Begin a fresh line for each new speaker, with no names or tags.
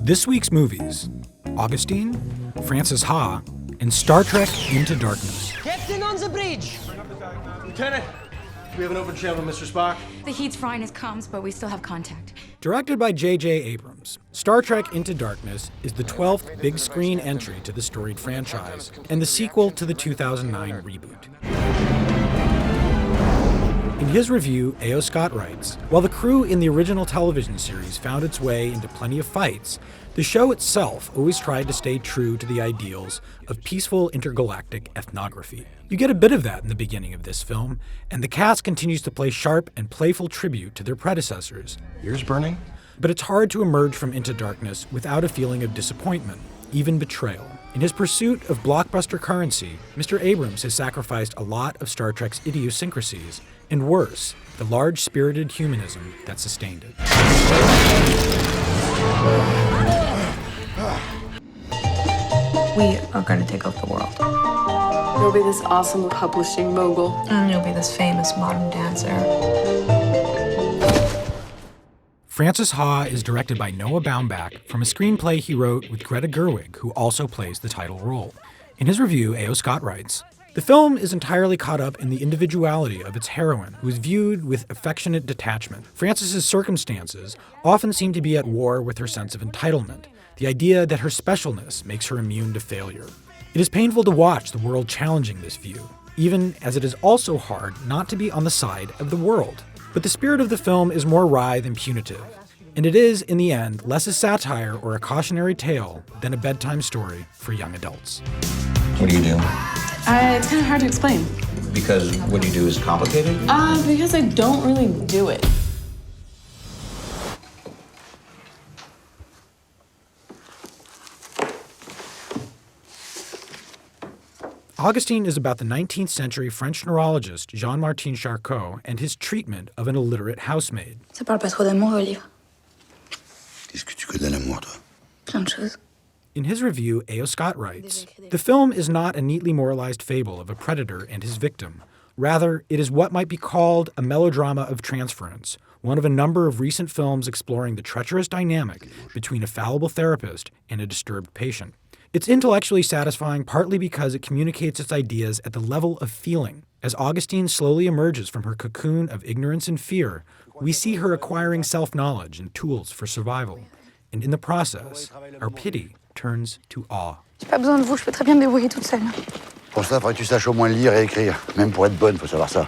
This week's movies: Augustine, Frances Ha, and Star Trek Into Darkness.
Captain on the bridge!
Lieutenant, we have an open channel, Mr. Spock.
The heat's frying his comms, but we still have contact.
Directed by J.J. Abrams, Star Trek Into Darkness is the 12th big screen entry to the storied franchise and the sequel to the 2009 reboot. In his review, A.O. Scott writes, "While the crew in the original television series found its way into plenty of fights, the show itself always tried to stay true to the ideals of peaceful intergalactic ethnography. You get a bit of that in the beginning of this film, and the cast continues to pay sharp and playful tribute to their predecessors.
Ears burning?
But it's hard to emerge from Into Darkness without a feeling of disappointment, even betrayal. In his pursuit of blockbuster currency, Mr. Abrams has sacrificed a lot of Star Trek's idiosyncrasies, and worse, the large-spirited humanism that sustained it."
We are going to take over the world.
You'll be this awesome publishing mogul.
And you'll be this famous modern dancer.
Frances Ha is directed by Noah Baumbach from a screenplay he wrote with Greta Gerwig, who also plays the title role. In his review, A.O. Scott writes, "The film is entirely caught up in the individuality of its heroine, who is viewed with affectionate detachment. Frances's circumstances often seem to be at war with her sense of entitlement, the idea that her specialness makes her immune to failure. It is painful to watch the world challenging this view, even as it is also hard not to be on the side of the world. But the spirit of the film is more wry than punitive, and it is, in the end, less a satire or a cautionary tale than a bedtime story for young adults."
What do you do?
It's kind of hard to explain.
Because what you do is complicated?
Because I don't really do it.
Augustine is about the 19th century French neurologist Jean-Martin Charcot and his treatment of an illiterate housemaid.
Ça parle pas trop d'amour, le livre.
Qu'est-ce que tu connais l'amour, toi?
Plein de choses.
In his review, A.O. Scott writes, "The film is not a neatly moralized fable of a predator and his victim. Rather, it is what might be called a melodrama of transference, one of a number of recent films exploring the treacherous dynamic between a fallible therapist and a disturbed patient. It's intellectually satisfying partly because it communicates its ideas at the level of feeling. As Augustine slowly emerges from her cocoon of ignorance and fear, we see her acquiring self-knowledge and tools for survival. And in the process, our pity turns to awe."
J'ai pas besoin de vous, je peux très bien me débrouiller toute seule.
Pour ça, il faudrait que tu saches au moins lire et écrire. Même pour être bonne, faut savoir ça.